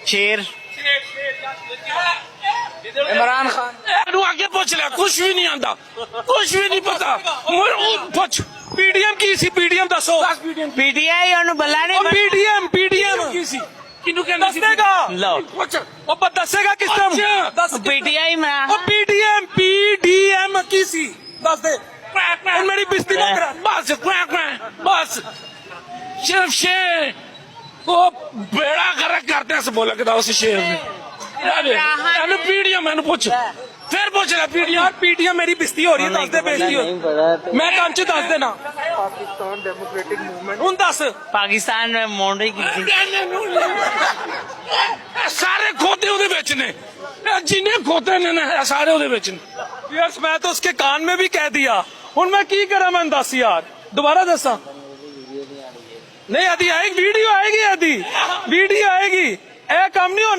शेर। इमरान खान आगे पूछ लिया, कुछ भी नहीं आंदा, कुछ भी नहीं पता। पूछ पीडीएम की सी, पीडीएम दसो। पीटीआई ਉਹਨੂੰ ਬੱਲਾ ਨਹੀਂ पीडीएम पीडीएम की सी, किन्नू कहंदे सी? दसेगा लो ਉਹ दसेगा किस टाइम? दस पीटीआई में ਉਹ पीडीएम पीडीएम की सी, दस दे। और मेरी बिस्ती ना करा, बस बस। सिर्फ शेर वो बेड़ा गर्क करते हैं बोला कि उस शेर ने पीडीएम मैंने पूछ, फिर पूछ रहा पीडीएम। पीडीएम मेरी बिस्ती हो रही है, दस दे बेइज्जती हो। मैं काम च दस देना पाकिस्तान डेमोक्रेटिक मूवमेंट हूं दस। पाकिस्तान में मोड़ी की सारे खोते ਉਹਦੇ ਵਿੱਚ ਨੇ, जिन्हें खोते ने ना सारे ਉਹਦੇ ਵਿੱਚ ਨੇ। यार मैं तो उसके कान में भी कह दिया, ਹੁਣ मैं की करा? मैं दस यार दोबारा दसा नहीं आती, आएगी वीडियो आएगी, आती वीडियो आएगी, ए काम नहीं होना।